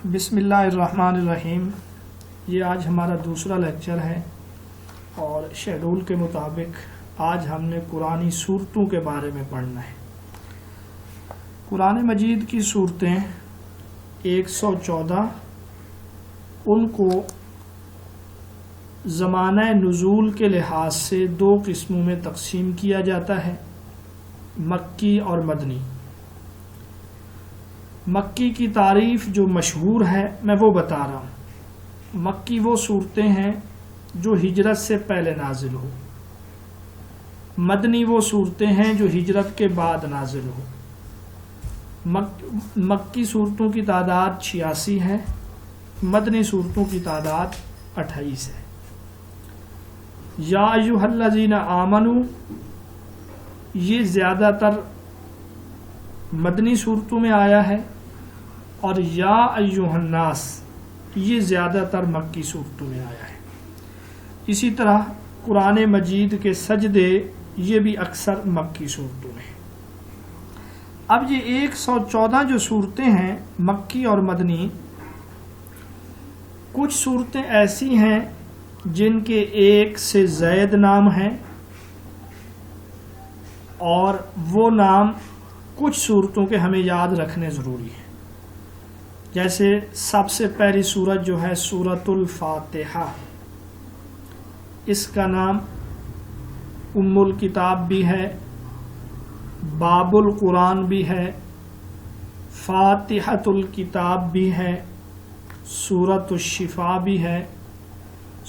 بسم اللہ الرحمن الرحیم۔ یہ آج ہمارا دوسرا لیکچر ہے اور شیڈول کے مطابق آج ہم نے قرآنی سورتوں کے بارے میں پڑھنا ہے۔ قرآن مجید کی سورتیں 114، ان کو زمانہ نزول کے لحاظ سے دو قسموں میں تقسیم کیا جاتا ہے، مکی اور مدنی۔ مکی کی تعریف جو مشہور ہے میں وہ بتا رہا ہوں۔ مکی وہ صورتیں ہیں جو ہجرت سے پہلے نازل ہو، مدنی وہ صورتیں ہیں جو ہجرت کے بعد نازل ہو۔ مکی صورتوں کی تعداد 86 ہے، مدنی صورتوں کی تعداد 28 ہے۔ یا ایھا الذین آمنوا یہ زیادہ تر مدنی صورتوں میں آیا ہے، اور یا ایھا الناس یہ زیادہ تر مکی صورتوں میں آیا ہے۔ اسی طرح قرآن مجید کے سجدے یہ بھی اکثر مکی صورتوں میں ہیں۔ اب یہ 114 جو صورتیں ہیں مکی اور مدنی، کچھ صورتیں ایسی ہیں جن کے ایک سے زائد نام ہیں، اور وہ نام کچھ صورتوں کے ہمیں یاد رکھنے ضروری ہیں۔ جیسے سب سے پہلی سورت جو ہے سورۃ الفاتحہ، اس کا نام ام الکتاب بھی ہے، باب القرآن بھی ہے، فاتحۃ الکتاب بھی ہے، سورۃ الشفاء بھی ہے،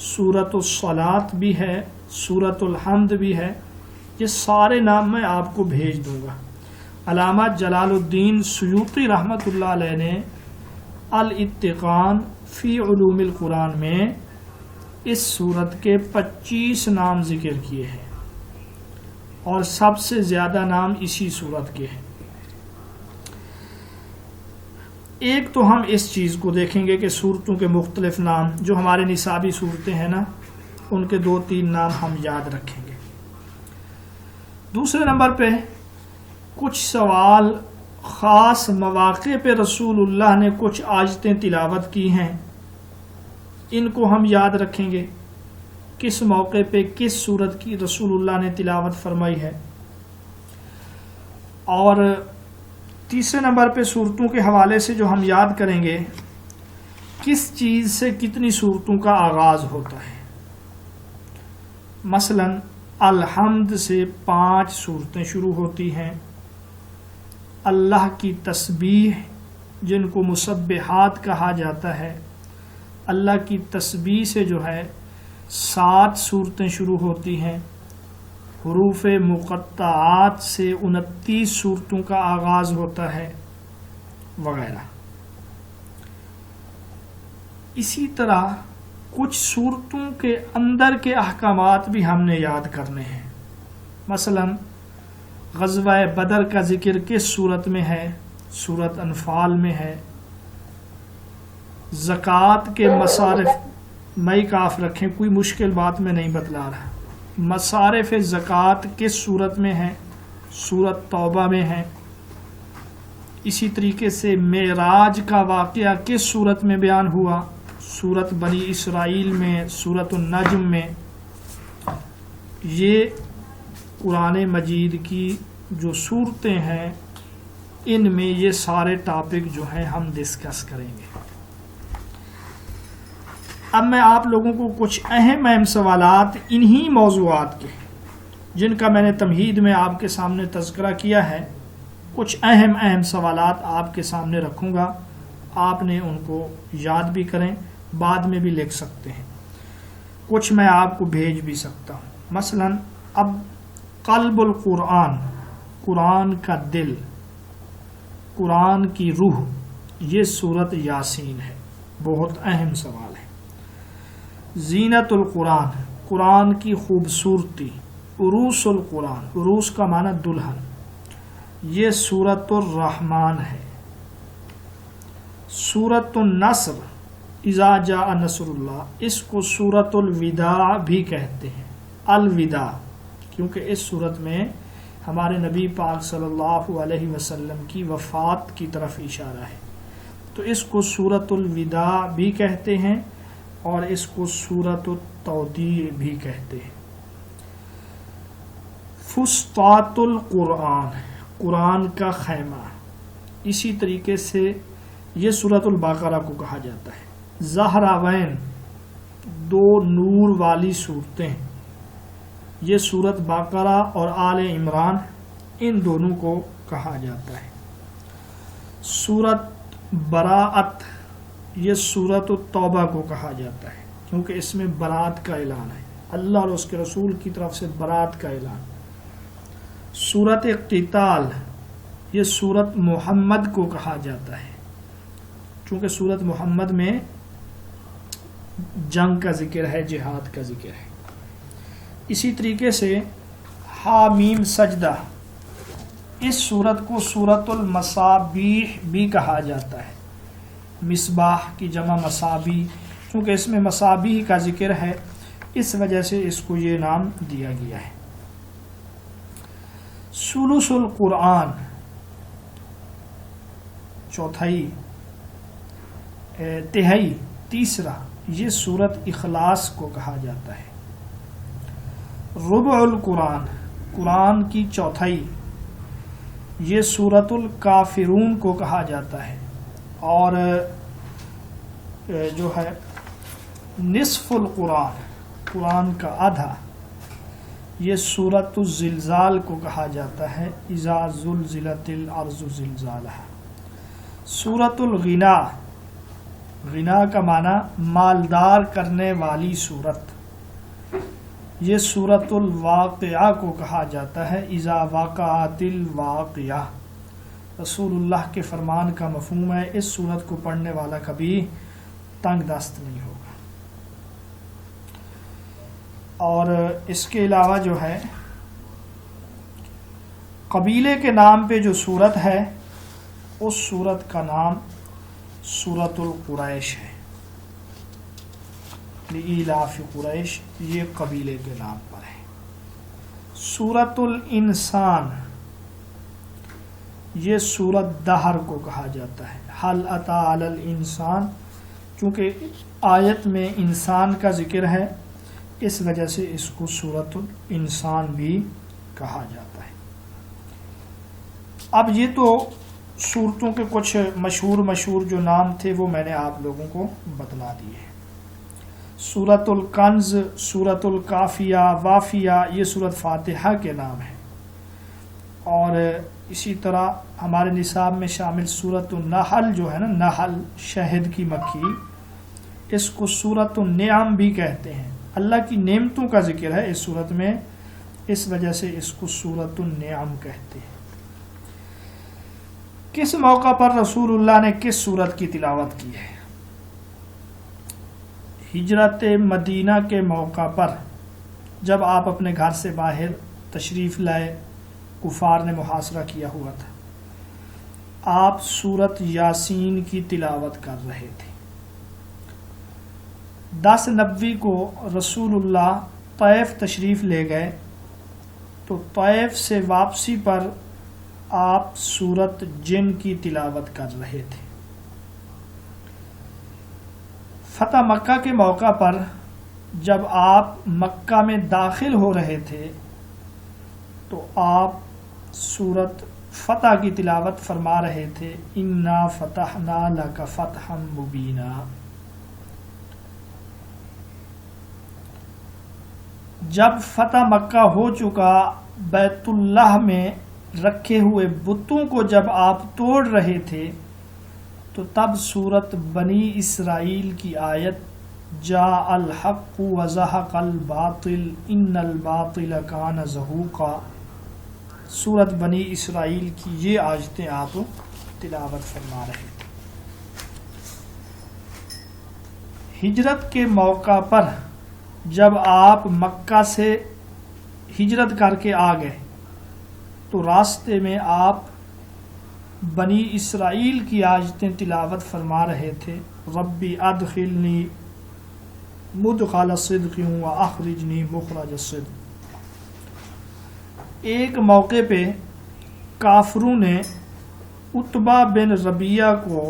سورۃ الصلاۃ بھی ہے، سورۃ الحمد بھی ہے۔ یہ سارے نام میں آپ کو بھیج دوں گا۔ علامہ جلال الدین سیوطی رحمۃ اللہ علیہ نے الاتقان فی علوم القرآن میں اس سورت کے 25 نام ذکر کیے ہیں، اور سب سے زیادہ نام اسی سورت کے ہیں۔ ایک تو ہم اس چیز کو دیکھیں گے کہ سورتوں کے مختلف نام جو ہمارے نصابی صورتیں ہیں نا، ان کے 2-3 نام ہم یاد رکھیں گے۔ دوسرے نمبر پہ کچھ سوال خاص مواقع پہ رسول اللہ نے کچھ آیتیں تلاوت کی ہیں، ان کو ہم یاد رکھیں گے، کس موقع پہ کس سورت کی رسول اللہ نے تلاوت فرمائی ہے۔ اور تیسرے نمبر پہ صورتوں کے حوالے سے جو ہم یاد کریں گے، کس چیز سے کتنی صورتوں کا آغاز ہوتا ہے۔ مثلا الحمد سے 5 صورتیں شروع ہوتی ہیں، اللہ کی تسبیح جن کو مسبحات کہا جاتا ہے، اللہ کی تسبیح سے جو ہے 7 صورتیں شروع ہوتی ہیں، حروف مقطعات سے 29 صورتوں کا آغاز ہوتا ہے، وغیرہ۔ اسی طرح کچھ صورتوں کے اندر کے احکامات بھی ہم نے یاد کرنے ہیں۔ مثلا غزوہ بدر کا ذکر کس صورت میں ہے؟ سورۃ انفال میں ہے۔ زکوٰۃ کے مصارف مئی کاف رکھیں، کوئی مشکل بات میں نہیں بتلا رہا۔ مصارف زکوٰۃ کس صورت میں ہے؟ سورۃ توبہ میں ہے۔ اسی طریقے سے معراج کا واقعہ کس صورت میں بیان ہوا؟ سورۃ بنی اسرائیل میں، سورۃ النجم میں۔ یہ قرآن مجید کی جو صورتیں ہیں، ان میں یہ سارے ٹاپک جو ہیں ہم ڈسکس کریں گے۔ اب میں آپ لوگوں کو کچھ اہم سوالات انہی موضوعات کے، جن کا میں نے تمہید میں آپ کے سامنے تذکرہ کیا ہے، کچھ اہم سوالات آپ کے سامنے رکھوں گا۔ آپ نے ان کو یاد بھی کریں، بعد میں بھی لکھ سکتے ہیں، کچھ میں آپ کو بھیج بھی سکتا ہوں۔ مثلا اب قلب القرآن، قرآن کا دل، قرآن کی روح، یہ سورت یاسین ہے، بہت اہم سوال ہے۔ زینت القرآن، قرآن کی خوبصورتی، عروس القرآن، عروس کا معنی دلہن، یہ سورۃ الرحمن ہے۔ سورۃ النصر، اذا جاء نصر اللہ، اس کو سورۃ الوداع بھی کہتے ہیں، الوداع، کیونکہ اس سورت میں ہمارے نبی پاک صلی اللہ علیہ وسلم کی وفات کی طرف اشارہ ہے۔ تو اس کو سورۃ الوداع بھی کہتے ہیں اور اس کو سورۃ التودیع بھی کہتے ہیں۔ فسطاط القرآن، قرآن کا خیمہ، اسی طریقے سے یہ سورۃ البقرہ کو کہا جاتا ہے۔ زہراوین، دو نور والی صورتیں، یہ سورۃ بقرہ اور آل عمران، ان دونوں کو کہا جاتا ہے۔ سورۃ براءت، یہ سورۃ التوبہ کو کہا جاتا ہے کیونکہ اس میں برات کا اعلان ہے، اللہ اور اس کے رسول کی طرف سے برات کا اعلان۔ سورۃ قتال، یہ سورۃ محمد کو کہا جاتا ہے چونکہ سورۃ محمد میں جنگ کا ذکر ہے، جہاد کا ذکر ہے۔ اسی طریقے سے حامیم سجدہ، اس سورت کو سورۃ المصابیح بھی کہا جاتا ہے۔ مصباح کی جمع مصابیح، چونکہ اس میں مصابیح کا ذکر ہے اس وجہ سے اس کو یہ نام دیا گیا ہے۔ ثلث القرآن، چوتھائی، تہائی، تیسرا، یہ سورت اخلاص کو کہا جاتا ہے۔ ربع القرآن، قرآن کی چوتھائی، یہ سورۃ الکافرون کو کہا جاتا ہے۔ اور جو ہے نصف القرآن، قرآن کا آدھا، یہ سورۃ الزلزال کو کہا جاتا ہے۔ اذا زلزلت الارض زلزالہا۔ سورۃ الغنا، غنا کا معنی مالدار کرنے والی سورت، یہ سورۃ الواقعہ کو کہا جاتا ہے۔ اذا وقعت الواقعہ، رسول اللہ کے فرمان کا مفہوم ہے اس سورت کو پڑھنے والا کبھی تنگ دست نہیں ہوگا۔ اور اس کے علاوہ جو ہے قبیلے کے نام پہ جو سورت ہے اس سورت کا نام سورۃ القریش ہے۔ لإیلاف قریش، یہ قبیلے کے نام پر ہے۔ سورۃ الانسان، یہ سورت دہر کو کہا جاتا ہے۔ حل اتی علی الانسان، چونکہ آیت میں انسان کا ذکر ہے اس وجہ سے اس کو سورۃ الانسان بھی کہا جاتا ہے۔ اب یہ تو سورتوں کے کچھ مشہور جو نام تھے وہ میں نے آپ لوگوں کو بتلا دیے ہیں۔ سورۃ الکنز، سورۃ الکافیہ، وافیہ، یہ سورت فاتحہ کے نام ہیں۔ اور اسی طرح ہمارے نصاب میں شامل سورۃ النحل جو ہے نا، نحل شہد کی مکھی، اس کو سورۃ النعم بھی کہتے ہیں۔ اللہ کی نعمتوں کا ذکر ہے اس سورت میں، اس وجہ سے اس کو سورۃ النعم کہتے ہیں۔ کس موقع پر رسول اللہ نے کس سورت کی تلاوت کی ہے؟ ہجرت مدینہ کے موقع پر، جب آپ اپنے گھر سے باہر تشریف لائے، کفار نے محاصرہ کیا ہوا تھا، آپ سورت یاسین کی تلاوت کر رہے تھے۔ 10 نبوی کو رسول اللہ طائف تشریف لے گئے تو طائف سے واپسی پر آپ سورت جن کی تلاوت کر رہے تھے۔ فتح مکہ کے موقع پر جب آپ مکہ میں داخل ہو رہے تھے تو آپ سورت فتح کی تلاوت فرما رہے تھے، انا فتحنا لک فتحا مبینا۔ جب فتح مکہ ہو چکا، بیت اللہ میں رکھے ہوئے بتوں کو جب آپ توڑ رہے تھے تو تب سورت بنی اسرائیل کی آیت جاء الحق وزہق الباطل ان الباطل کان زہوقا، سورت بنی اسرائیل کی یہ آیتیں آپ تلاوت فرما رہے تھے۔ ہجرت کے موقع پر جب آپ مکہ سے ہجرت کر کے آ گئے تو راستے میں آپ بنی اسرائیل کی آیتیں تلاوت فرما رہے تھے، ربی ادخلنی مدخل صدق واخرجنی مخرج صدق۔ ایک موقع پہ کافروں نے عتبہ بن ربیعہ کو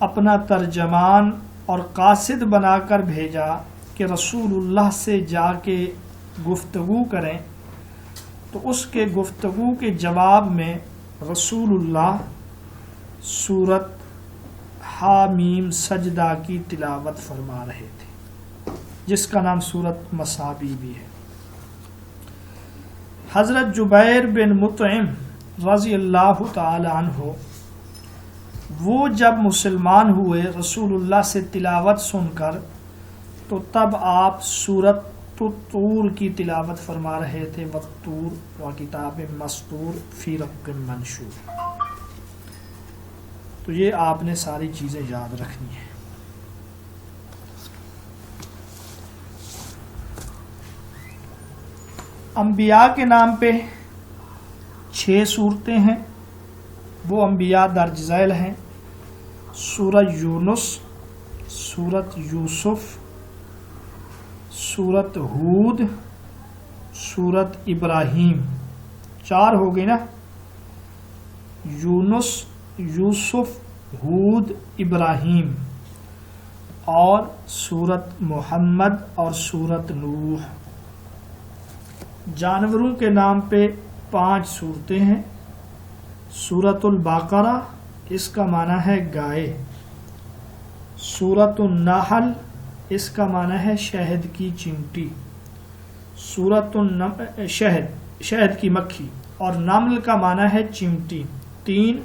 اپنا ترجمان اور قاصد بنا کر بھیجا کہ رسول اللہ سے جا کے گفتگو کریں، تو اس کے گفتگو کے جواب میں رسول اللہ سورت حامیم سجدہ کی تلاوت فرما رہے تھے، جس کا نام سورت مصابی بھی ہے۔ حضرت جبیر بن مطعم رضی اللہ تعالی عنہ وہ جب مسلمان ہوئے رسول اللہ سے تلاوت سن کر، تو تب آپ سورت طور کی تلاوت فرما رہے تھے، والطور و کتاب مسطور فی رق منشور۔ تو یہ آپ نے ساری چیزیں یاد رکھنی ہیں۔ انبیاء کے نام پہ 6 صورتیں ہیں، وہ انبیاء درج ذیل ہیں: سورہ یونس، سورت یوسف، سورت ہود، سورت ابراہیم۔ 4 ہو گئی نا، یونس، یوسف، ہود، ابراہیم، اور سورت محمد اور سورت نوح۔ جانوروں کے نام پہ 5 صورتیں ہیں: سورت البقرہ، اس کا معنی ہے گائے، سورت النحل، اس کا معنی ہے شہد کی چینٹی، سورت شہد کی مکھی، اور نمل کا معنی ہے چیمٹی، 3۔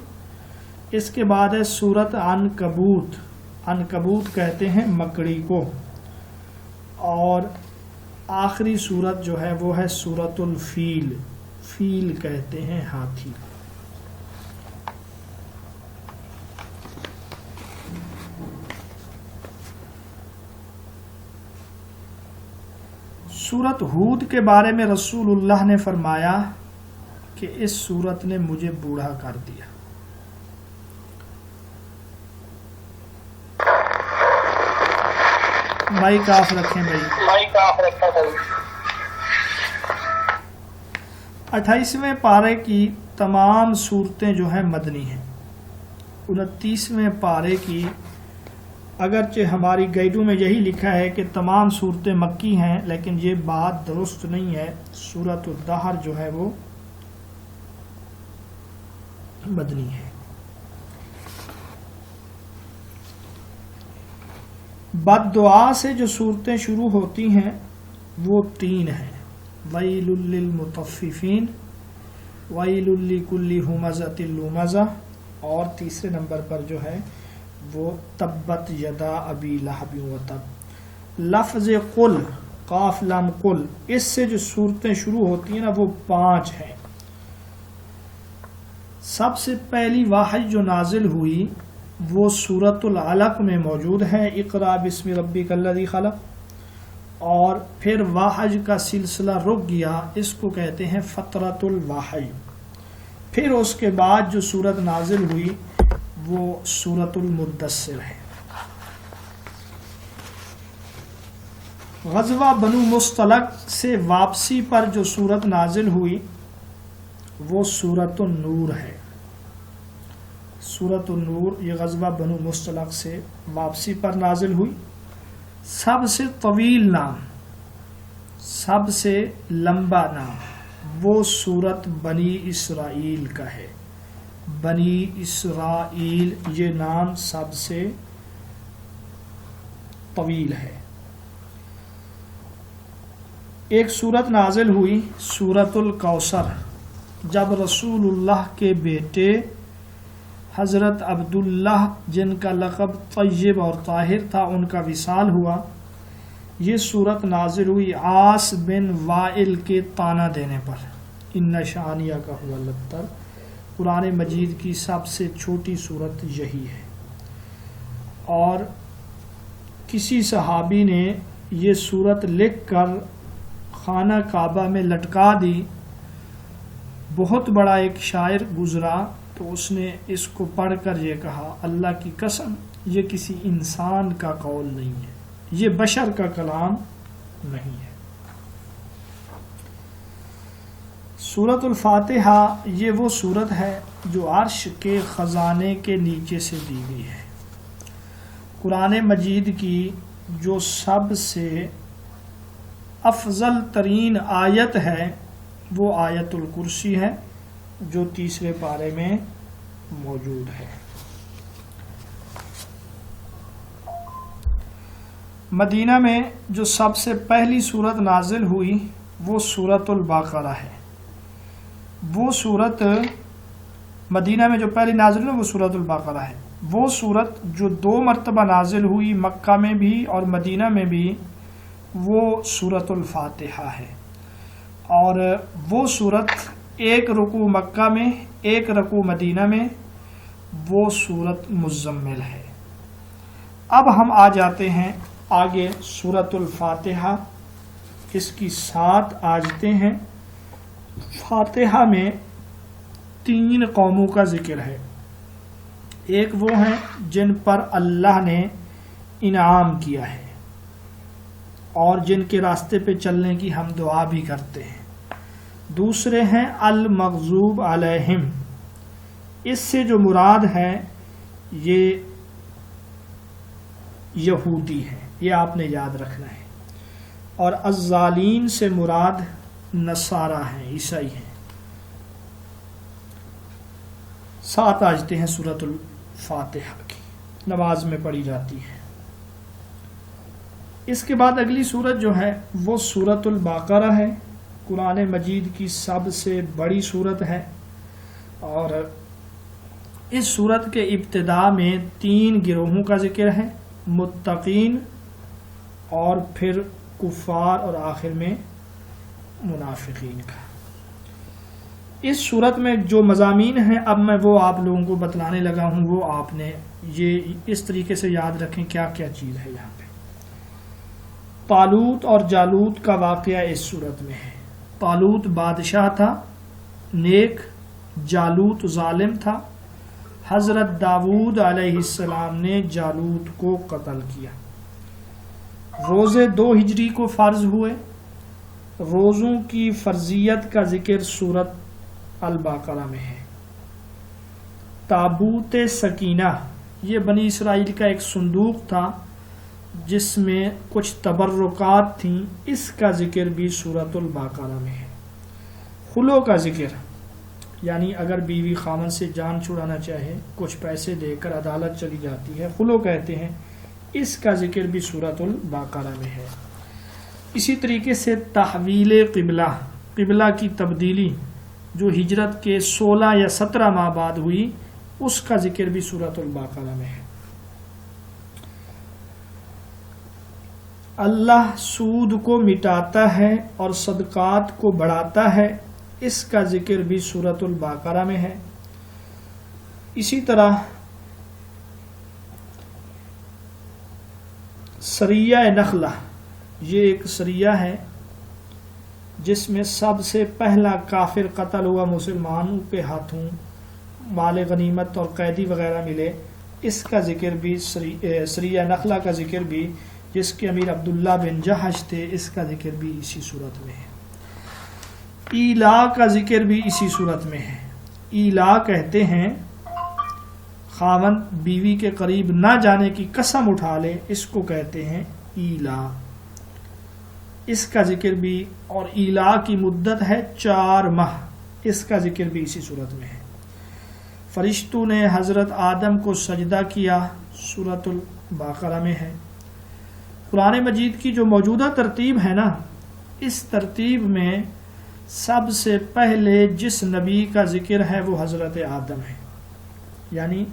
اس کے بعد ہے سورت عنکبوت، عنکبوت کہتے ہیں مکڑی کو، اور آخری سورت جو ہے وہ ہے سورت الفیل، فیل کہتے ہیں ہاتھی۔ سورت ہود کے بارے میں رسول اللہ نے فرمایا کہ اس سورت نے مجھے بوڑھا کر دیا۔ مائک آف رکھیں بھائی۔ 28ویں پارے کی تمام صورتیں جو ہیں مدنی ہیں۔ 29ویں پارے کی اگرچہ ہماری گائیڈوں میں یہی لکھا ہے کہ تمام صورتیں مکی ہیں، لیکن یہ بات درست نہیں ہے۔ سورت الدہر جو ہے وہ مدنی ہے۔ بد دعا سے جو صورتیں شروع ہوتی ہیں وہ 3 ہیں: ویل للمطففین، ویل لکل ہمزۃ لمزہ، اور تیسرے نمبر پر جو ہے وہ تبت یدا ابی لہب وتب۔ لفظ قل، قاف لام قل، اس سے جو صورتیں شروع ہوتی ہیں نا وہ 5 ہیں۔ سب سے پہلی وحی جو نازل ہوئی وہ سورت العلق میں موجود ہے، اقرا بسم ربک الذی خلق، اور پھر وحی کا سلسلہ رک گیا، اس کو کہتے ہیں فترۃ الوحی۔ پھر اس کے بعد جو سورت نازل ہوئی وہ سورت المدثر ہے۔ غزوہ بنو مصطلق سے واپسی پر جو سورت نازل ہوئی وہ سورت النور ہے۔ سورت النور یہ غزوہ بنو مصطلق سے واپسی پر نازل ہوئی۔ سب سے طویل نام، سب سے لمبا نام وہ سورت بنی اسرائیل کا ہے۔ بنی اسرائیل یہ نام سب سے طویل ہے۔ ایک سورت نازل ہوئی سورت الکوثر، جب رسول اللہ کے بیٹے حضرت عبداللہ جن کا لقب طیب اور طاہر تھا ان کا وصال ہوا۔ یہ سورت نازل ہوئی عاص بن وائل کے طعنہ دینے پر۔ ان شانیہ کا ہوا الابتر، قرآن مجید کی سب سے چھوٹی سورت یہی ہے، اور کسی صحابی نے یہ سورت لکھ کر خانہ کعبہ میں لٹکا دی۔ بہت بڑا ایک شاعر گزرا تو اس نے اس کو پڑھ کر یہ کہا، اللہ کی قسم یہ کسی انسان کا قول نہیں ہے، یہ بشر کا کلام نہیں ہے۔ سورت الفاتحہ یہ وہ سورت ہے جو عرش کے خزانے کے نیچے سے دی گئی ہے۔ قرآن مجید کی جو سب سے افضل ترین آیت ہے وہ آیت الکرسی ہے جو تیسرے پارے میں موجود ہے۔ مدینہ میں جو سب سے پہلی سورت نازل ہوئی وہ سورۃ البقرہ ہے۔ وہ سورت مدینہ میں جو پہلی نازل ہوئی وہ سورۃ البقرہ ہے۔ وہ سورت جو 2 مرتبہ نازل ہوئی مکہ میں بھی اور مدینہ میں بھی وہ سورۃ الفاتحہ ہے، اور وہ سورت 1 رکوع مکہ میں 1 رکوع مدینہ میں وہ سورت مزمل ہے۔ اب ہم آ جاتے ہیں آگے سورۃ الفاتحہ، اس کی 7 آیتیں ہیں۔ فاتحہ میں 3 قوموں کا ذکر ہے۔ ایک وہ ہیں جن پر اللہ نے انعام کیا ہے اور جن کے راستے پہ چلنے کی ہم دعا بھی کرتے ہیں۔ دوسرے ہیں المغضوب علیہم، اس سے جو مراد ہے یہ یہودی ہے، یہ آپ نے یاد رکھنا ہے، اور الضالین سے مراد نصارہ ہیں، عیسائی ہیں۔ 7 آیتیں ہیں سورۃ الفاتحہ کی، نماز میں پڑھی جاتی ہے۔ اس کے بعد اگلی سورت جو ہے وہ سورۃ البقرہ ہے، قرآن مجید کی سب سے بڑی سورت ہے، اور اس سورت کے ابتدا میں 3 گروہوں کا ذکر ہے، متقین اور پھر کفار اور آخر میں منافقین کا۔ اس صورت میں جو مضامین ہیں اب میں وہ آپ لوگوں کو بتلانے لگا ہوں، وہ آپ نے یہ اس طریقے سے یاد رکھیں کیا کیا چیز ہے یہاں پہ۔ طالوت اور جالوت کا واقعہ اس صورت میں ہے۔ طالوت بادشاہ تھا نیک، جالوت ظالم تھا۔ حضرت داؤد علیہ السلام نے جالوت کو قتل کیا۔ روزے 2 ہجری کو فرض ہوئے۔ روزوں کی فرضیت کا ذکر سورۃ البقرہ میں ہے۔ تابوت سکینہ، یہ بنی اسرائیل کا ایک صندوق تھا جس میں کچھ تبرکات تھیں، اس کا ذکر بھی سورۃ البقرہ میں ہے۔ خلو کا ذکر، یعنی اگر بیوی خامن سے جان چھڑانا چاہے کچھ پیسے دے کر عدالت چلی جاتی ہے، خلو کہتے ہیں، اس کا ذکر بھی سورۃ البقرہ میں ہے۔ اسی طریقے سے تحویل قبلہ، قبلہ کی تبدیلی جو ہجرت کے 16 یا 17 ماہ بعد ہوئی، اس کا ذکر بھی سورۃ البقرہ میں ہے۔ اللہ سود کو مٹاتا ہے اور صدقات کو بڑھاتا ہے، اس کا ذکر بھی سورۃ البقرہ میں ہے۔ اسی طرح سریہ نخلہ، یہ ایک سریہ ہے جس میں سب سے پہلا کافر قتل ہوا، مسلمانوں کے ہاتھوں مال غنیمت اور قیدی وغیرہ ملے، اس کا ذکر بھی سریہ نخلہ کا ذکر بھی، جس کے امیر عبداللہ بن جہش تھے، اس کا ذکر بھی اسی صورت میں ہے۔ ایلا کا ذکر بھی اسی صورت میں ہے۔ ایلا کہتے ہیں خاوند بیوی کے قریب نہ جانے کی قسم اٹھا لے، اس کو کہتے ہیں ایلا، اس کا ذکر بھی، اور ایلا کی مدت ہے 4 ماہ، اس کا ذکر بھی اسی صورت میں ہے۔ فرشتوں نے حضرت آدم کو سجدہ کیا، سورۃ البقرہ میں ہے۔ قرآن مجید کی جو موجودہ ترتیب ہے نا، اس ترتیب میں سب سے پہلے جس نبی کا ذکر ہے وہ حضرت آدم ہے، یعنی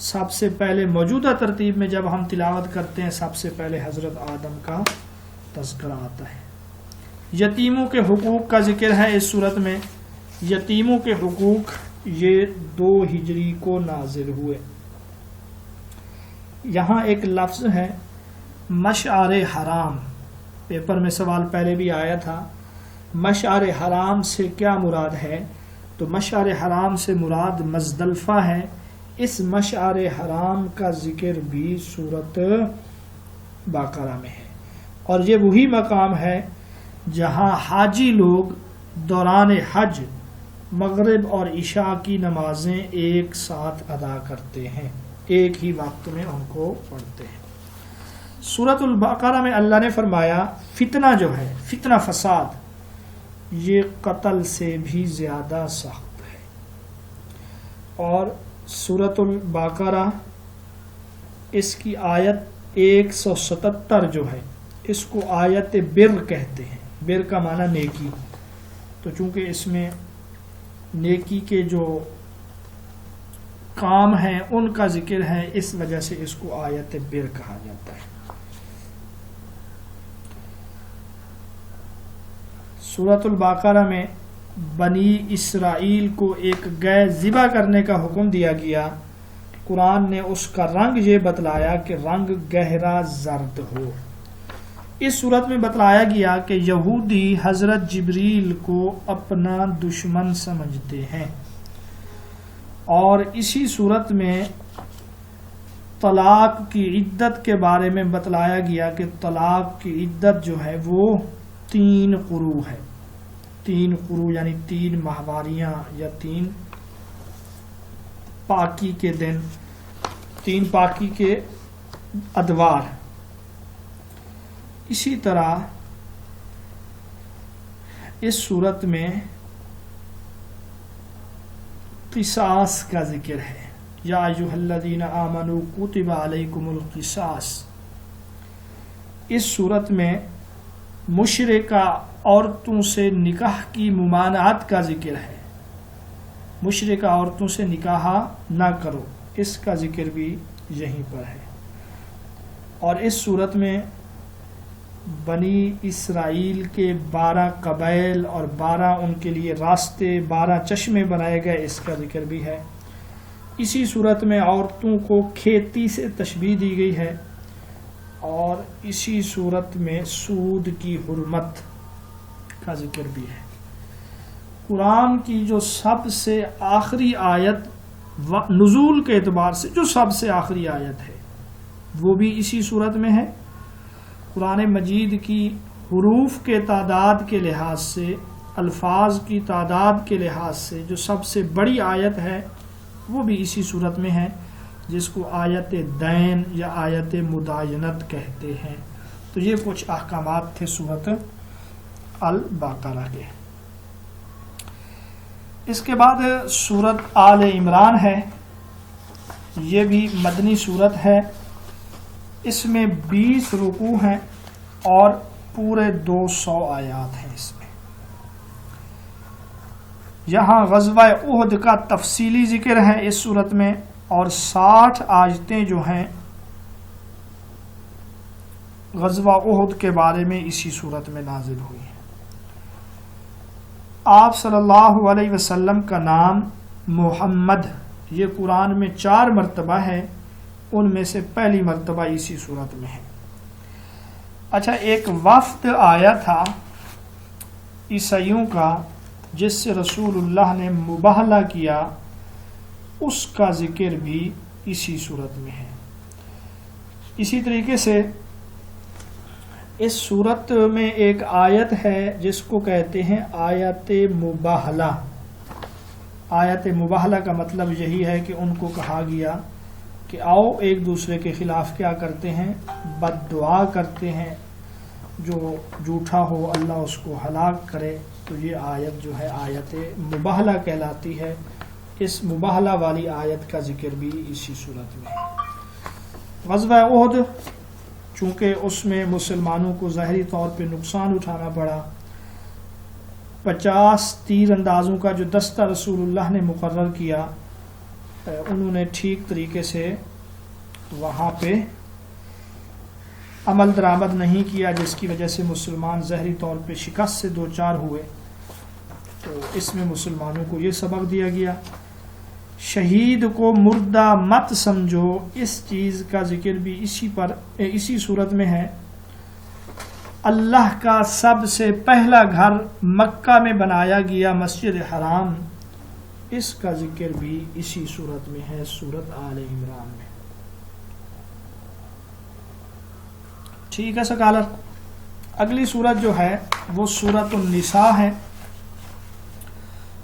سب سے پہلے موجودہ ترتیب میں جب ہم تلاوت کرتے ہیں سب سے پہلے حضرت آدم کا تذکرہ آتا ہے۔ یتیموں کے حقوق کا ذکر ہے اس صورت میں۔ یتیموں کے حقوق یہ 2 ہجری کو نازل ہوئے۔ یہاں ایک لفظ ہے مشعر حرام، پیپر میں سوال پہلے بھی آیا تھا، مشعر حرام سے کیا مراد ہے؟ تو مشعر حرام سے مراد مزدلفہ ہے۔ اس مشعر حرام کا ذکر بھی سورۃ بقرہ میں ہے، اور یہ وہی مقام ہے جہاں حاجی لوگ دوران حج مغرب اور عشاء کی نمازیں ایک ساتھ ادا کرتے ہیں، ایک ہی وقت میں ان کو پڑھتے ہیں۔ سورۃ البقرہ میں اللہ نے فرمایا فتنہ جو ہے، فتنہ فساد، یہ قتل سے بھی زیادہ سخت ہے. اور سورۃ البقرہ اس کی آیت 177 جو ہے اس کو آیت بر کہتے ہیں. بر کا معنی نیکی، تو چونکہ اس میں نیکی کے جو کام ہیں ان کا ذکر ہے، اس وجہ سے اس کو آیت بر کہا جاتا ہے. سورۃ البقرہ میں بنی اسرائیل کو ایک گائے ذبح کرنے کا حکم دیا گیا. قرآن نے اس کا رنگ یہ بتلایا کہ رنگ گہرا زرد ہو. اس صورت میں بتلایا گیا کہ یہودی حضرت جبریل کو اپنا دشمن سمجھتے ہیں، اور اسی صورت میں طلاق کی عدت کے بارے میں بتلایا گیا کہ طلاق کی عدت جو ہے وہ 3 قروء ہے. 3 قروء یعنی 3 ماہواریاں یا 3 پاکی کے دن، 3 پاکی کے ادوار. اسی طرح اس صورت میں قصاص کا ذکر ہے. یا ایھا الذین آمنوا کتب علیکم القصاص. اس صورت میں مشرکہ عورتوں سے نکاح کی ممانعت کا ذکر ہے. مشرکہ عورتوں سے نکاح نہ کرو، اس کا ذکر بھی یہیں پر ہے. اور اس صورت میں بنی اسرائیل کے 12 قبائل اور 12 ان کے لیے راستے، 12 چشمے بنائے گئے، اس کا ذکر بھی ہے. اسی صورت میں عورتوں کو کھیتی سے تشبیہ دی گئی ہے، اور اسی صورت میں سود کی حرمت کا ذکر بھی ہے. قرآن کی جو سب سے آخری آیت نزول کے اعتبار سے جو سب سے آخری آیت ہے وہ بھی اسی صورت میں ہے. قرآن مجید کی حروف کے تعداد کے لحاظ سے، الفاظ کی تعداد کے لحاظ سے جو سب سے بڑی آیت ہے وہ بھی اسی صورت میں ہے، جس کو آیت دین یا آیت مداینت کہتے ہیں. تو یہ کچھ احکامات تھے سورۃ البقرہ کے. اس کے بعد سورۃ آل عمران ہے. یہ بھی مدنی سورت ہے. اس میں 20 رکوع ہیں اور پورے 200 آیات ہیں. اس میں یہاں غزوہ احد کا تفصیلی ذکر ہے اس صورت میں، اور 60 آیتیں جو ہیں غزوہ احد کے بارے میں اسی صورت میں نازل ہوئی ہیں. آپ صلی اللہ علیہ وسلم کا نام محمد یہ قرآن میں 4 مرتبہ ہے، ان میں سے پہلی مرتبہ اسی صورت میں ہے. اچھا، ایک وفد آیا تھا عیسائیوں کا جس سے رسول اللہ نے مباہلہ کیا، اس کا ذکر بھی اسی صورت میں ہے. اسی طریقے سے اس صورت میں ایک آیت ہے جس کو کہتے ہیں آیت مباہلہ. آیت مباہلہ کا مطلب یہی ہے کہ ان کو کہا گیا کہ آؤ ایک دوسرے کے خلاف کیا کرتے ہیں، بد دعا کرتے ہیں، جو جھوٹا ہو اللہ اس کو ہلاک کرے. تو یہ آیت جو ہے آیت مباہلہ کہلاتی ہے. اس مباہلہ والی آیت کا ذکر بھی اسی صورت میں ہے. غزوہ احد چونکہ اس میں مسلمانوں کو ظاہری طور پہ نقصان اٹھانا پڑا، 50 تیر اندازوں کا جو دستہ رسول اللہ نے مقرر کیا، انہوں نے ٹھیک طریقے سے وہاں پہ عمل درآمد نہیں کیا، جس کی وجہ سے مسلمان ظاہری طور پہ شکست سے دوچار ہوئے. تو اس میں مسلمانوں کو یہ سبق دیا گیا شہید کو مردہ مت سمجھو. اس چیز کا ذکر بھی اسی صورت میں ہے. اللہ کا سب سے پہلا گھر مکہ میں بنایا گیا مسجد حرام، اس کا ذکر بھی اسی صورت میں ہے، سورۃ آل عمران میں. ٹھیک ہے سکالر. اگلی سورت جو ہے وہ سورۃ النساء ہے.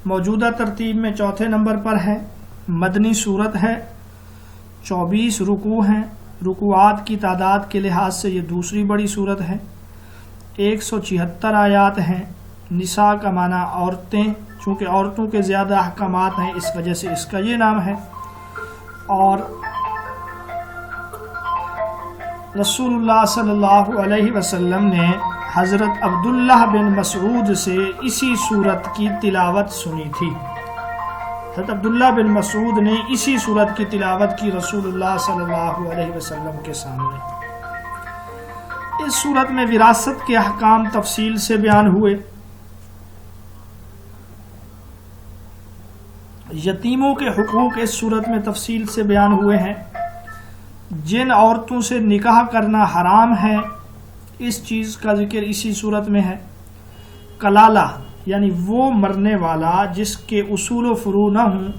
موجودہ ترتیب میں 4 نمبر پر ہے. مدنی سورت ہے. 24 رکوع ہیں رکوعات کی تعداد کے لحاظ سے یہ دوسری بڑی صورت ہے. 176 آیات ہیں. نساء کا معنی عورتیں، چونکہ عورتوں کے زیادہ احکامات ہیں اس وجہ سے اس کا یہ نام ہے. اور رسول اللہ صلی اللہ علیہ وسلم نے حضرت عبداللہ بن مسعود سے اسی صورت کی تلاوت سنی تھی. حضرت عبداللہ بن مسعود نے اسی صورت کی تلاوت کی رسول اللہ صلی اللہ علیہ وسلم کے سامنے. اس صورت میں وراثت کے احکام تفصیل سے بیان ہوئے. یتیموں کے حقوق اس صورت میں تفصیل سے بیان ہوئے ہیں. جن عورتوں سے نکاح کرنا حرام ہے اس چیز کا ذکر اسی صورت میں ہے. کلالہ یعنی وہ مرنے والا جس کے اصول و فروع نہ ہوں،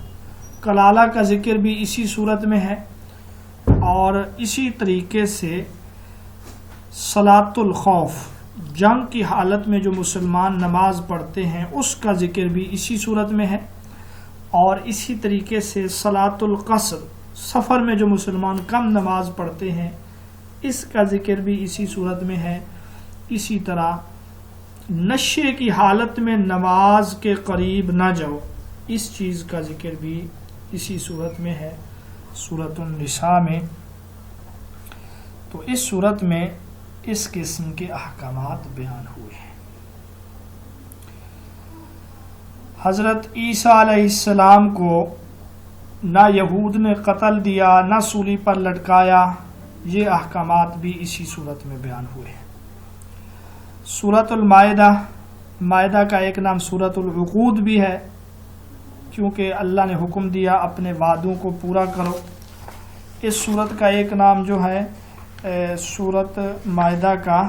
کلالہ کا ذکر بھی اسی صورت میں ہے. اور اسی طریقے سے صلاۃ الخوف، جنگ کی حالت میں جو مسلمان نماز پڑھتے ہیں اس کا ذکر بھی اسی صورت میں ہے. اور اسی طریقے سے صلاۃ القصر، سفر میں جو مسلمان کم نماز پڑھتے ہیں اس کا ذکر بھی اسی صورت میں ہے. اسی طرح نشے کی حالت میں نماز کے قریب نہ جاؤ، اس چیز کا ذکر بھی اسی صورت میں ہے، سورۃ النساء میں. تو اس صورت میں اس قسم کے احکامات بیان ہوئے ہیں. حضرت عیسیٰ علیہ السلام کو نہ یہود نے قتل دیا نہ سولی پر لٹکایا، یہ احکامات بھی اسی صورت میں بیان ہوئے ہیں. سورۃ المائدہ، مائدہ کا ایک نام سورۃ العقود بھی ہے کیونکہ اللہ نے حکم دیا اپنے وعدوں کو پورا کرو. اس سورت کا ایک نام جو ہے سورۃ مائدہ کا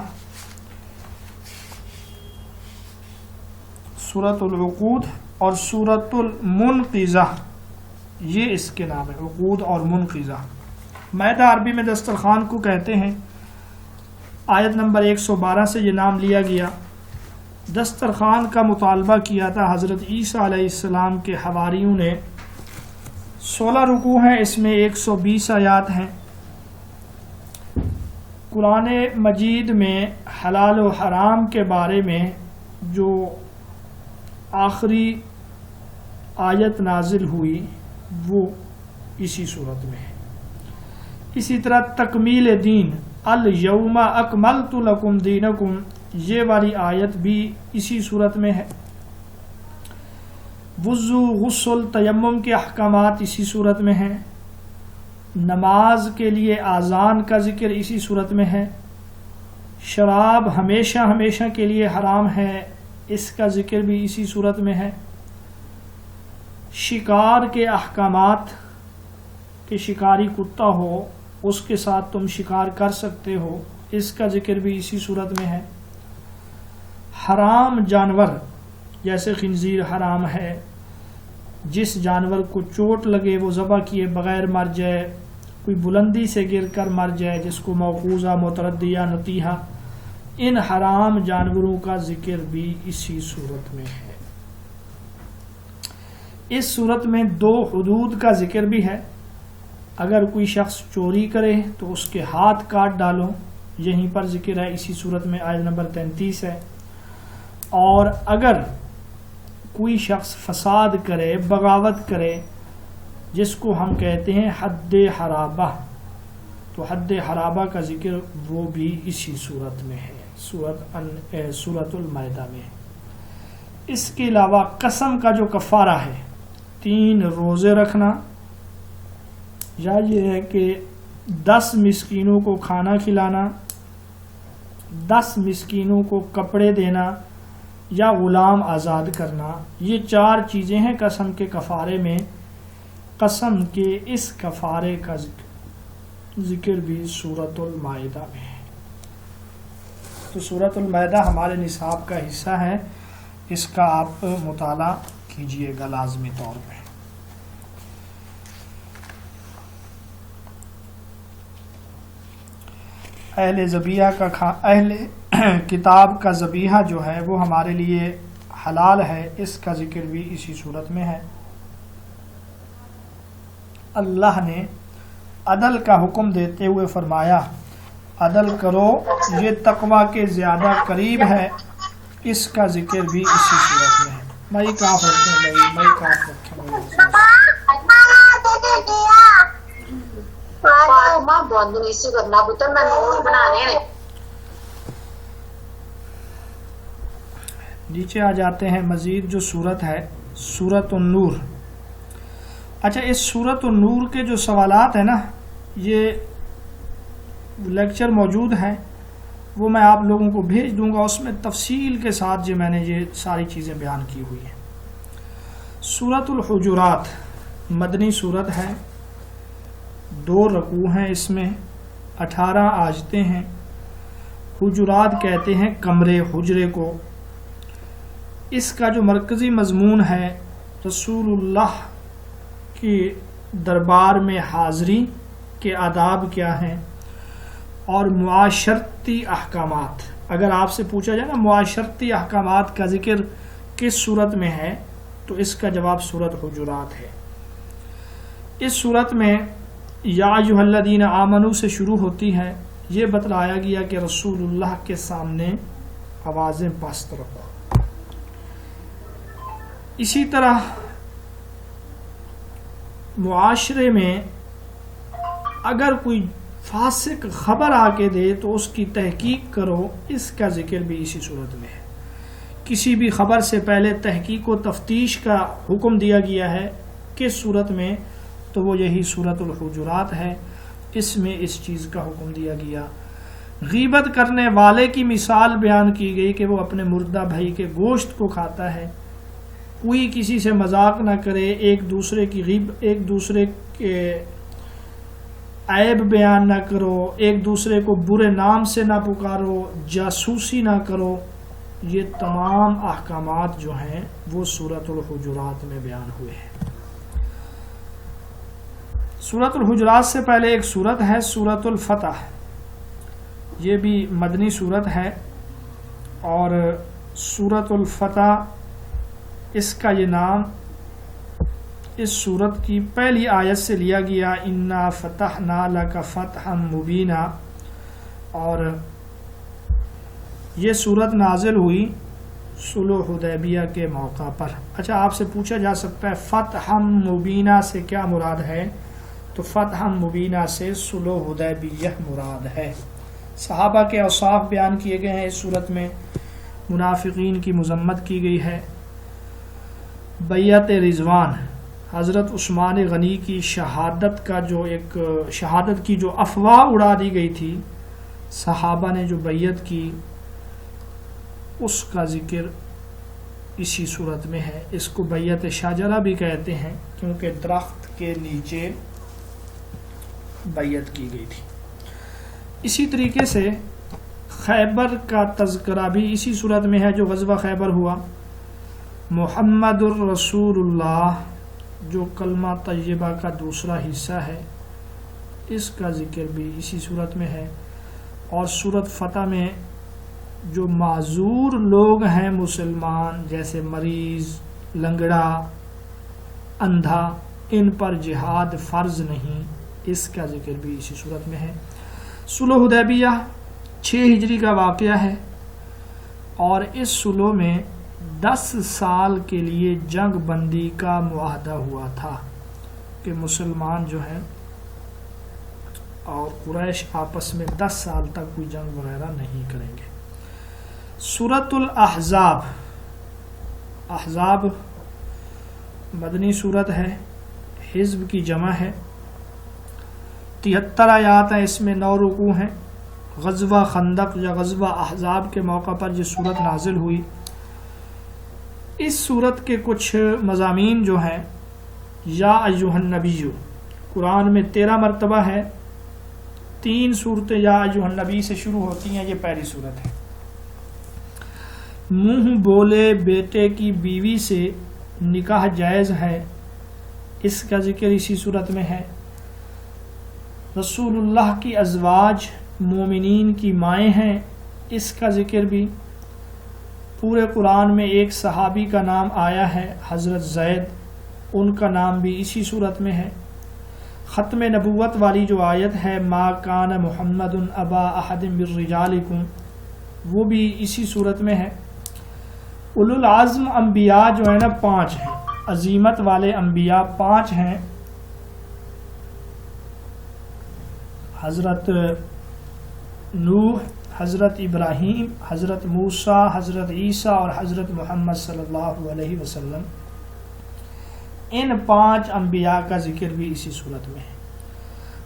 سورۃ العقود اور سورۃ المنقذہ، یہ اس کے نام ہے، عقود اور منقذہ. مائدہ عربی میں دسترخوان کو کہتے ہیں. آیت نمبر 112 سے یہ نام لیا گیا. دسترخوان کا مطالبہ کیا تھا حضرت عیسیٰ علیہ السلام کے حواریوں نے. 16 رکوع ہیں، اس میں 120 آیات ہیں. قرآن مجید میں حلال و حرام کے بارے میں جو آخری آیت نازل ہوئی وہ اسی صورت میں ہے. اسی طرح تکمیل دین، الیوم اکملت لکم دینکم، یہ والی آیت بھی اسی صورت میں ہے. وضو، غسل، تیمم کے احکامات اسی صورت میں ہیں. نماز کے لیے اذان کا ذکر اسی صورت میں ہے. شراب ہمیشہ ہمیشہ کے لیے حرام ہے، اس کا ذکر بھی اسی صورت میں ہے. شکار کے احکامات کہ شکاری کتا ہو اس کے ساتھ تم شکار کر سکتے ہو، اس کا ذکر بھی اسی صورت میں ہے. حرام جانور جیسے خنزیر حرام ہے، جس جانور کو چوٹ لگے وہ ذبح کیے بغیر مر جائے، کوئی بلندی سے گر کر مر جائے جس کو موقوذہ، متردیہ، نطیحہ، ان حرام جانوروں کا ذکر بھی اسی صورت میں ہے. اس صورت میں 2 حدود کا ذکر بھی ہے. اگر کوئی شخص چوری کرے تو اس کے ہاتھ کاٹ ڈالو، یہیں پر ذکر ہے اسی صورت میں، آیت نمبر 33 ہے. اور اگر کوئی شخص فساد کرے، بغاوت کرے، جس کو ہم کہتے ہیں حد حرابہ، تو حد حرابہ کا ذکر وہ بھی اسی صورت میں ہے، سورۃ المائدہ میں. اس کے علاوہ قسم کا جو کفارہ ہے، 3 روزے رکھنا، یا یہ ہے کہ 10 مسکینوں کو کھانا کھلانا، 10 مسکینوں کو کپڑے دینا، یا غلام آزاد کرنا، یہ 4 چیزیں ہیں قسم کے کفارے میں. قسم کے اس کفارے کا ذکر بھی سورۃ المائدہ میں ہے. تو سورۃ المائدہ ہمارے نصاب کا حصہ ہے، اس کا آپ مطالعہ کیجئے گا لازمی طور پہ. اہل کتاب کا ذبیحہ جو ہے وہ ہمارے لیے حلال ہے، اس کا ذکر بھی اسی صورت میں ہے. اللہ نے عدل کا حکم دیتے ہوئے فرمایا عدل کرو یہ تقوی کے زیادہ قریب ہے، اس کا ذکر بھی اسی صورت میں ہے۔ مائی کاف رکھیں بھائی، مائی کاف رکھیں بھائی۔ نیچے آ جاتے ہیں مزید جو صورت ہے سورۃ النور۔ اچھا اس سورۃ النور کے جو سوالات ہیں نا، یہ لیکچر موجود ہیں، وہ میں آپ لوگوں کو بھیج دوں گا، اس میں تفصیل کے ساتھ جو میں نے یہ ساری چیزیں بیان کی ہوئی ہیں۔ سورۃ الحجرات مدنی صورت ہے، 2 رکوع ہیں، اس میں 18 آیتیں ہیں۔ حجرات کہتے ہیں کمرے، حجرے کو۔ اس کا جو مرکزی مضمون ہے رسول اللہ کی دربار میں حاضری کے آداب کیا ہیں اور معاشرتی احکامات۔ اگر آپ سے پوچھا جائے نا معاشرتی احکامات کا ذکر کس صورت میں ہے تو اس کا جواب سورۃ حجرات ہے۔ اس صورت میں یا ایھا الذین آمنوا سے شروع ہوتی ہے، یہ بتلایا گیا کہ رسول اللہ کے سامنے آوازیں پست رکھو۔ اسی طرح معاشرے میں اگر کوئی فاسق خبر آ کے دے تو اس کی تحقیق کرو، اس کا ذکر بھی اسی صورت میں ہے۔ کسی بھی خبر سے پہلے تحقیق و تفتیش کا حکم دیا گیا ہے کس صورت میں، تو وہ یہی سورۃ الحجرات ہے، اس میں اس چیز کا حکم دیا گیا۔ غیبت کرنے والے کی مثال بیان کی گئی کہ وہ اپنے مردہ بھائی کے گوشت کو کھاتا ہے۔ کوئی کسی سے مذاق نہ کرے، ایک دوسرے کے عیب بیان نہ کرو، ایک دوسرے کو برے نام سے نہ پکارو، جاسوسی نہ کرو۔ یہ تمام احکامات جو ہیں وہ سورۃ الحجرات میں بیان ہوئے ہیں۔ سورۃ الحجرات سے پہلے ایک سورت ہے سورۃ الفتح، یہ بھی مدنی سورت ہے، اور سورۃ الفتح اس کا یہ نام اس سورت کی پہلی آیت سے لیا گیا، انا فتحنا لک فتحا مبینا، اور یہ سورت نازل ہوئی صلح حدیبیہ کے موقع پر۔ اچھا آپ سے پوچھا جا سکتا ہے فتحا مبینا سے کیا مراد ہے، تو فتحا مبینا سے صلح حدیبیہ مراد ہے۔ صحابہ کے اوصاف بیان کیے گئے ہیں اس سورت میں، منافقین کی مذمت کی گئی ہے۔ بیعت رضوان، حضرت عثمان غنی کی شہادت کی جو افواہ اڑا دی گئی تھی، صحابہ نے جو بیعت کی اس کا ذکر اسی صورت میں ہے۔ اس کو بیعت شاجرہ بھی کہتے ہیں کیونکہ درخت کے نیچے بیعت کی گئی تھی۔ اسی طریقے سے خیبر کا تذکرہ بھی اسی صورت میں ہے جو غزوہ خیبر ہوا۔ محمد الرسول اللہ جو کلمہ طیبہ کا دوسرا حصہ ہے، اس کا ذکر بھی اسی صورت میں ہے۔ اور سورۃ فتح میں جو معذور لوگ ہیں مسلمان، جیسے مریض، لنگڑا، اندھا، ان پر جہاد فرض نہیں، اس کا ذکر بھی اسی صورت میں ہے۔ صلح حدیبیہ 6 ہجری کا واقعہ ہے، اور اس صلح میں 10 سال کے لیے جنگ بندی کا معاہدہ ہوا تھا کہ مسلمان جو ہیں اور قریش آپس میں 10 سال تک کوئی جنگ وغیرہ نہیں کریں گے۔ سورۃ الاحزاب، احزاب مدنی صورت ہے، حزب کی جمع ہے، 73 آیات ہیں، اس میں 9 رکوع ہیں۔ غزوہ خندق یا غزوہ احزاب کے موقع پر یہ صورت نازل ہوئی۔ اس صورت کے کچھ مضامین جو ہیں، یا ایھا النبی قرآن میں 13 مرتبہ ہے، 3 صورتیں یا ایھا النبی سے شروع ہوتی ہیں، یہ پہلی صورت ہے۔ منہ بولے بیٹے کی بیوی سے نکاح جائز ہے، اس کا ذکر اسی صورت میں ہے۔ رسول اللہ کی ازواج مومنین کی مائیں ہیں، اس کا ذکر بھی۔ پورے قرآن میں ایک صحابی کا نام آیا ہے حضرت زید، ان کا نام بھی اسی صورت میں ہے۔ ختم نبوت والی جو آیت ہے ما کان محمد ابا احد من رجالکم، وہ بھی اسی صورت میں ہے۔ اولو العزم انبیاء جو ہے نا 5 ہیں، عظیمت والے انبیاء 5 ہیں، حضرت نوح، حضرت ابراہیم، حضرت موسیٰ، حضرت عیسیٰ اور حضرت محمد صلی اللہ علیہ وسلم۔ ان 5 انبیاء کا ذکر بھی اسی صورت میں ہے۔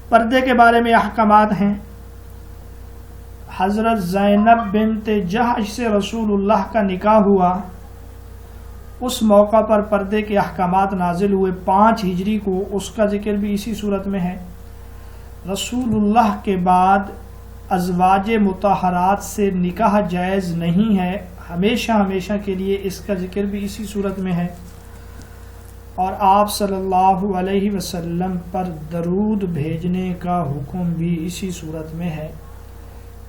پردے کے بارے میں احکامات ہیں۔ حضرت زینب بنت جحش سے رسول اللہ کا نکاح ہوا، اس موقع پر پردے کے احکامات نازل ہوئے 5 ہجری کو، اس کا ذکر بھی اسی صورت میں ہے۔ رسول اللہ کے بعد ازواج مطہرات سے نکاح جائز نہیں ہے، ہمیشہ ہمیشہ کے لیے، اس کا ذکر بھی اسی صورت میں ہے۔ اور آپ صلی اللہ علیہ وسلم پر درود بھیجنے کا حکم بھی اسی صورت میں ہے۔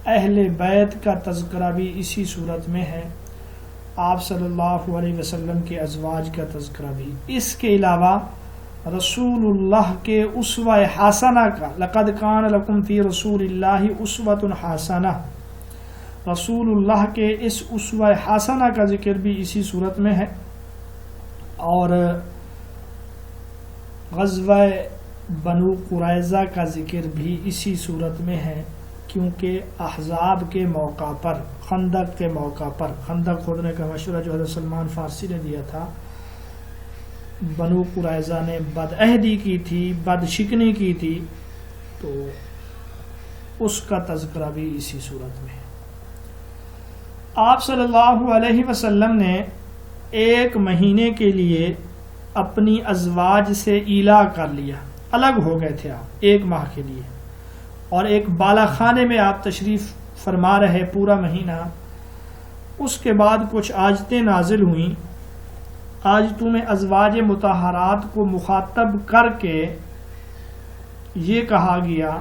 اہل بیت کا تذکرہ بھی اسی صورت میں ہے، آپ صلی اللہ علیہ وسلم کے ازواج کا تذکرہ بھی۔ اس کے علاوہ رسول اللہ کے اسوہ حسنہ کا، لقد کان لکم فی رسول اللہ اسوۃ حسنہ، رسول اللہ کے اس اسوہ حسنہ کا ذکر بھی اسی صورت میں ہے۔ اور غزوہ بنو قریظہ کا ذکر بھی اسی صورت میں ہے، کیونکہ احزاب کے موقع پر، خندق کے موقع پر، خندق کھودنے کا مشورہ جو حضرت سلمان فارسی نے دیا تھا، بنو قریظہ نے بدعہدی کی تھی، بد شکنی کی تھی، تو اس کا تذکرہ بھی اسی صورت میں ہے۔ آپ صلی اللہ علیہ وسلم نے 1 مہینے کے لیے اپنی ازواج سے ایلا کر لیا، الگ ہو گئے تھے آپ 1 ماہ کے لیے، اور ایک بالا خانے میں آپ تشریف فرما رہے پورا مہینہ۔ اس کے بعد کچھ آیتیں نازل ہوئیں، آج تمہیں ازواج مطہرات کو مخاطب کر کے یہ کہا گیا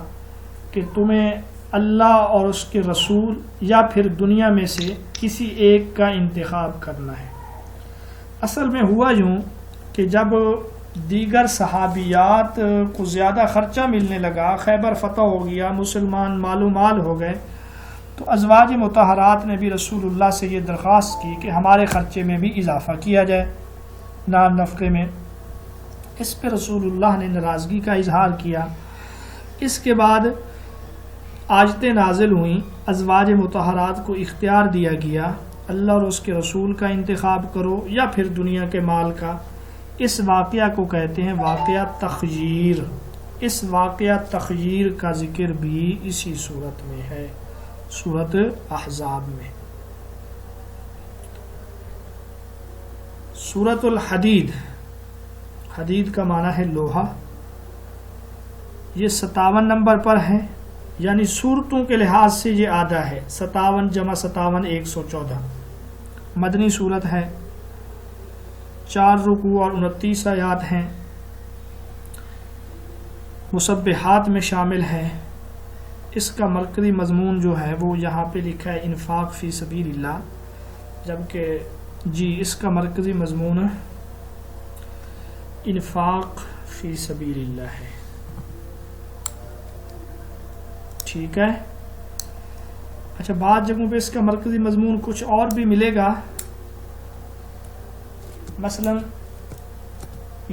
کہ تمہیں اللہ اور اس کے رسول یا پھر دنیا میں سے کسی ایک کا انتخاب کرنا ہے۔ اصل میں ہوا یوں کہ جب دیگر صحابیات کو زیادہ خرچہ ملنے لگا، خیبر فتح ہو گیا، مسلمان مال و مال ہو گئے، تو ازواج مطہرات نے بھی رسول اللہ سے یہ درخواست کی کہ ہمارے خرچے میں بھی اضافہ کیا جائے، نام نفقے میں۔ اس پہ رسول اللہ نے ناراضگی کا اظہار کیا۔ اس کے بعد آیتیں نازل ہوئیں، ازواج مطہرات کو اختیار دیا گیا اللہ اور اس کے رسول کا انتخاب کرو یا پھر دنیا کے مال کا۔ اس واقعہ کو کہتے ہیں واقعہ تخییر۔ اس واقعہ تخییر کا ذکر بھی اسی صورت میں ہے، سورۃ احزاب میں۔ سورۃ الحدید، حدید کا معنی ہے لوہا، یہ 57 نمبر پر ہے، یعنی صورتوں کے لحاظ سے یہ آدھا ہے، 57 جمع 57 114، مدنی صورت ہے، 4 رکوع اور 29 آیات ہیں، مسبحات میں شامل ہے۔ اس کا مرکزی مضمون جو ہے وہ یہاں پہ لکھا ہے انفاق فی سبیل اللہ، جبکہ اس کا مرکزی مضمون انفاق فی سبیل اللہ ہے، ٹھیک ہے۔ اچھا، بعض جگہوں پہ اس کا مرکزی مضمون کچھ اور بھی ملے گا، مثلا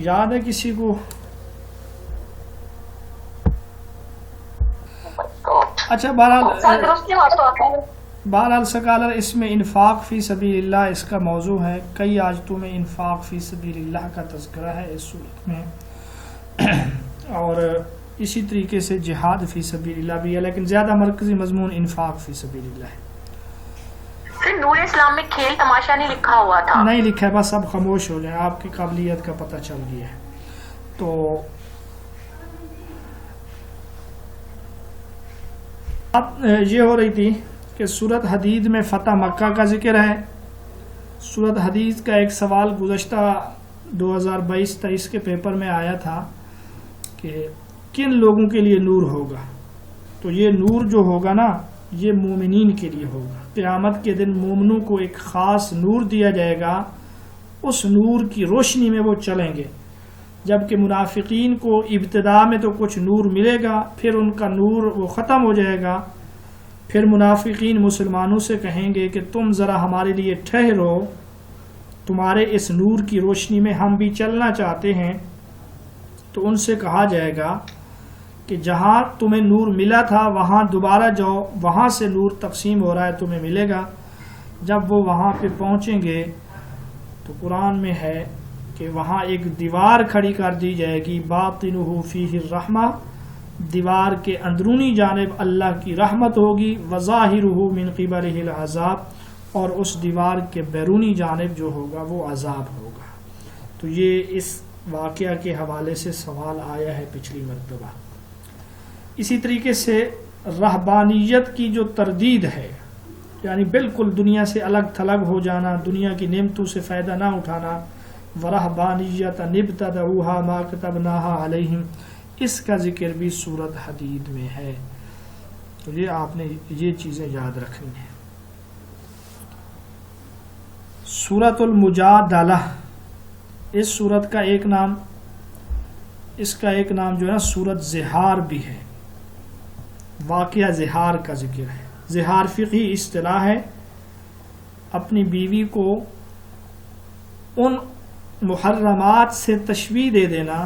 یاد ہے کسی کو؟ اچھا، بہرحال سکالر اس میں انفاق فی سبیل اللہ اس کا موضوع ہے، کئی آیتوں میں انفاق فی سبیل اللہ کا تذکرہ ہے اس صورت میں، اور اسی طریقے سے جہاد فی سبیل اللہ بھی ہے، لیکن زیادہ مرکزی مضمون انفاق فی سبیل اللہ ہے۔ پھر نور اسلام میں کھیل تماشا نہیں لکھا ہوا تھا؟ نہیں لکھا ہے، بس اب خاموش ہو جائیں، آپ کی قابلیت کا پتہ چل گیا ہے۔ تو اب یہ ہو رہی تھی کہ سورۃ حدید میں فتح مکہ کا ذکر ہے۔ سورۃ حدید کا ایک سوال گزشتہ 2022-23 کے پیپر میں آیا تھا کہ کن لوگوں کے لیے نور ہوگا، تو یہ نور جو ہوگا نا یہ مومنین کے لیے ہوگا۔ قیامت کے دن مومنوں کو ایک خاص نور دیا جائے گا، اس نور کی روشنی میں وہ چلیں گے۔ جبکہ منافقین کو ابتدا میں تو کچھ نور ملے گا، پھر ان کا نور وہ ختم ہو جائے گا، پھر منافقین مسلمانوں سے کہیں گے کہ تم ذرا ہمارے لیے ٹھہرو، تمہارے اس نور کی روشنی میں ہم بھی چلنا چاہتے ہیں۔ تو ان سے کہا جائے گا کہ جہاں تمہیں نور ملا تھا وہاں دوبارہ جاؤ، وہاں سے نور تقسیم ہو رہا ہے، تمہیں ملے گا۔ جب وہ وہاں پہ پہنچیں گے تو قرآن میں ہے کہ وہاں ایک دیوار کھڑی کر دی جائے گی، باطنہ فیہ الرحمہ، دیوار کے اندرونی جانب اللہ کی رحمت ہوگی، وظاہرہ من قبلہ العذاب، اور اس دیوار کے بیرونی جانب جو ہوگا وہ عذاب ہوگا۔ تو یہ اس واقعہ کے حوالے سے سوال آیا ہے پچھلی مرتبہ۔ اسی طریقے سے رہبانیت کی جو تردید ہے، یعنی بالکل دنیا سے الگ تھلگ ہو جانا، دنیا کی نعمتوں سے فائدہ نہ اٹھانا، وَرَهْبَانِيَّةً ابْتَدَعُوهَا مَا كَتَبْنَاهَا عَلَيْهِمْ، اس کا ذکر بھی سورۃ حدید میں ہے۔ تو یہ آپ نے یہ چیزیں یاد رکھنی ہیں۔ سورۃ المجادلہ، اس سورت کا ایک نام، اس کا ایک نام جو ہے سورۃ زہار بھی ہے، واقعہ زہار کا ذکر ہے۔ زہار فقہی اصطلاح ہے، اپنی بیوی کو ان محرمات سے تشبیہ دے دینا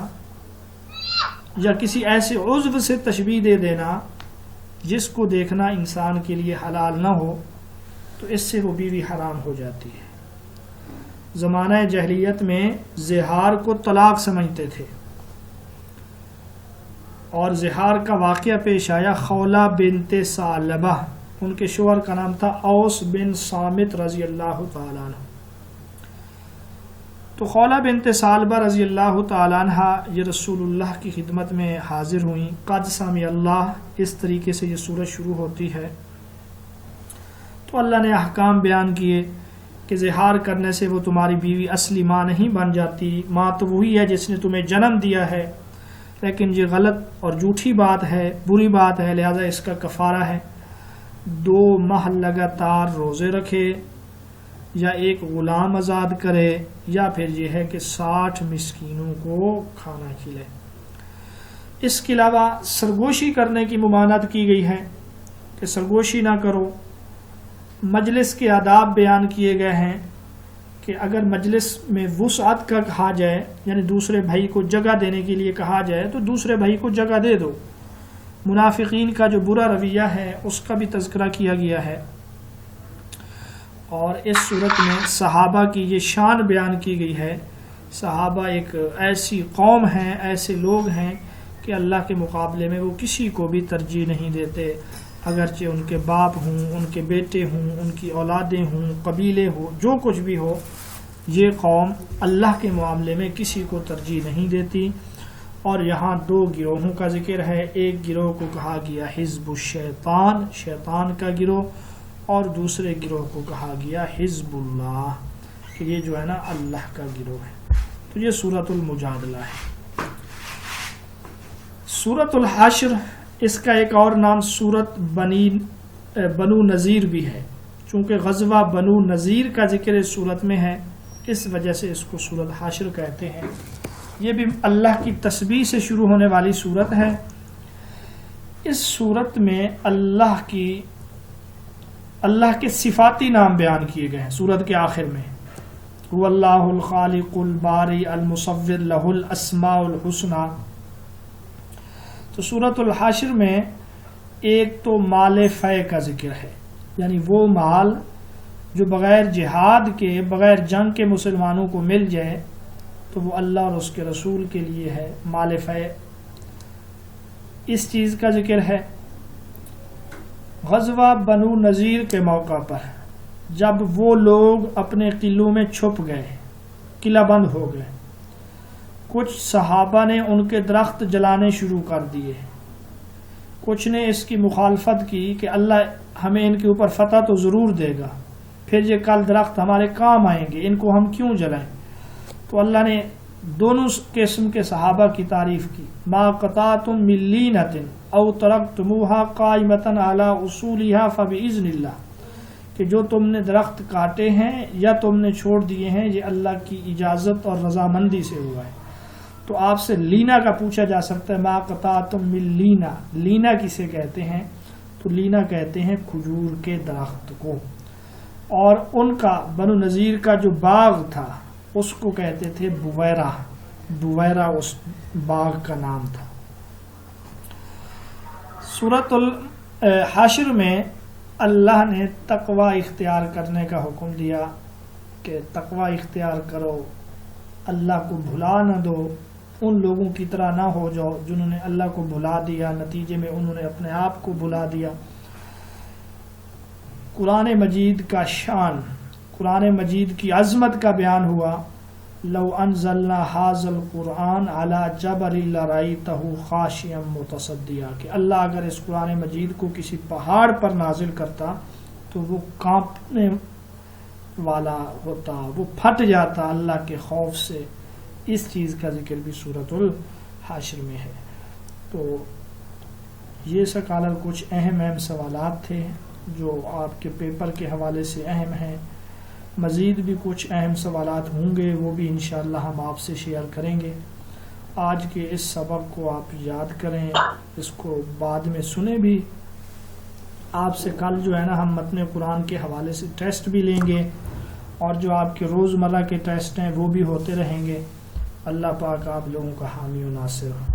یا کسی ایسے عضو سے تشبیہ دے دینا جس کو دیکھنا انسان کے لیے حلال نہ ہو، تو اس سے وہ بیوی حرام ہو جاتی ہے۔ زمانہ جاہلیت میں زہار کو طلاق سمجھتے تھے، اور زہار کا واقعہ پیش آیا خولہ بنت ثعلبہ، ان کے شوہر کا نام تھا اوس بن صامت رضی اللہ تعالیٰ عنہ۔ تو خولہ بنت ثعلبہ رضی اللہ تعالیٰ عنہ یہ رسول اللہ کی خدمت میں حاضر ہوئیں، قد سمع اللہ، اس طریقے سے یہ سورت شروع ہوتی ہے۔ تو اللہ نے احکام بیان کیے کہ زہار کرنے سے وہ تمہاری بیوی اصلی ماں نہیں بن جاتی، ماں تو وہی ہے جس نے تمہیں جنم دیا ہے، لیکن یہ غلط اور جھوٹی بات ہے، بری بات ہے، لہذا اس کا کفارہ ہے 2 ماہ لگاتار روزے رکھے، یا ایک غلام آزاد کرے، یا پھر یہ ہے کہ 60 مسکینوں کو کھانا کھلائے۔ اس کے علاوہ سرگوشی کرنے کی ممانعت کی گئی ہے کہ سرگوشی نہ کرو۔ مجلس کے آداب بیان کیے گئے ہیں کہ اگر مجلس میں وسعت کا کہا جائے، یعنی دوسرے بھائی کو جگہ دینے کے لیے کہا جائے، تو دوسرے بھائی کو جگہ دے دو۔ منافقین کا جو برا رویہ ہے اس کا بھی تذکرہ کیا گیا ہے، اور اس صورت میں صحابہ کی یہ شان بیان کی گئی ہے۔ صحابہ ایک ایسی قوم ہیں، ایسے لوگ ہیں کہ اللہ کے مقابلے میں وہ کسی کو بھی ترجیح نہیں دیتے، اگرچہ ان کے باپ ہوں، ان کے بیٹے ہوں، ان کی اولادیں ہوں، قبیلے ہوں، جو کچھ بھی ہو، یہ قوم اللہ کے معاملے میں کسی کو ترجیح نہیں دیتی۔ اور یہاں 2 گروہوں کا ذکر ہے، ایک گروہ کو کہا گیا حزب الشیطان، شیطان کا گروہ، اور دوسرے گروہ کو کہا گیا حزب اللہ، کہ یہ جو ہے نا اللہ کا گروہ ہے۔ تو یہ سورۃ المجادلہ ہے۔ سورۃ الحشر، اس کا ایک اور نام سورۃ بنو نذیر بھی ہے، چونکہ غزوہ بنو نذیر کا ذکر اس سورت میں ہے، اس وجہ سے اس کو سورۃ حشر کہتے ہیں۔ یہ بھی اللہ کی تسبیح سے شروع ہونے والی سورت ہے۔ اس سورت میں اللہ کے صفاتی نام بیان کیے گئے ہیں۔ سورت کے آخر میں هو اللہ الخالق الباری المصور لہ الاسماء الحسنى۔ تو سورۃ الحشر میں ایک تو مال فے کا ذکر ہے، یعنی وہ مال جو بغیر جہاد کے، بغیر جنگ کے مسلمانوں کو مل جائے تو وہ اللہ اور اس کے رسول کے لیے ہے، مال فے، اس چیز کا ذکر ہے۔ غزوہ بنو نذیر کے موقع پر جب وہ لوگ اپنے قلعوں میں چھپ گئے، قلعہ بند ہو گئے، کچھ صحابہ نے ان کے درخت جلانے شروع کر دیے، کچھ نے اس کی مخالفت کی کہ اللہ ہمیں ان کے اوپر فتح تو ضرور دے گا، پھر یہ کل درخت ہمارے کام آئیں گے، ان کو ہم کیوں جلائیں۔ تو اللہ نے دونوں قسم کے صحابہ کی تعریف کی، ما قطعتم من لینۃ او ترکتموها قائمۃ علی اصولها فباذن اللہ، کہ جو تم نے درخت کاٹے ہیں یا تم نے چھوڑ دیے ہیں، یہ اللہ کی اجازت اور رضامندی سے ہوا ہے۔ تو آپ سے لینا کا پوچھا جا سکتا ہے، ما قطعتم من لینا، لینا کسے کہتے ہیں؟ تو لینا کہتے ہیں کھجور کے درخت کو، اور ان کا بنو نذیر کا جو باغ تھا اس کو کہتے تھے بویرہ، بویرہ اس باغ کا نام تھا۔ سورۃ الحشر میں اللہ نے تقوی اختیار کرنے کا حکم دیا کہ تقوی اختیار کرو، اللہ کو بھلا نہ دو، ان لوگوں کی طرح نہ ہو جاؤ جنہوں نے اللہ کو بھلا دیا، نتیجے میں انہوں نے اپنے آپ کو بھلا دیا۔ قرآن مجید کا شان، قرآن مجید کی عظمت کا بیان ہوا، لو انزلنا ھذا القرآن علی جبل لرأیتہ خاشعا متصدعا، کہ اللہ اگر اس قرآن مجید کو کسی پہاڑ پر نازل کرتا تو وہ کانپنے والا ہوتا، وہ پھٹ جاتا اللہ کے خوف سے۔ اس چیز کا ذکر بھی سورۃ الحشر میں ہے۔ تو یہ سکالر کچھ اہم سوالات تھے جو آپ کے پیپر کے حوالے سے اہم ہیں۔ مزید بھی کچھ اہم سوالات ہوں گے، وہ بھی انشاءاللہ ہم آپ سے شیئر کریں گے۔ آج کے اس سبق کو آپ یاد کریں، اس کو بعد میں سنیں بھی۔ آپ سے کل جو ہے نا ہم متن قرآن کے حوالے سے ٹیسٹ بھی لیں گے، اور جو آپ کے روزمرہ کے ٹیسٹ ہیں وہ بھی ہوتے رہیں گے۔ اللہ پاک آپ لوگوں کا حامی و ناصر ہو۔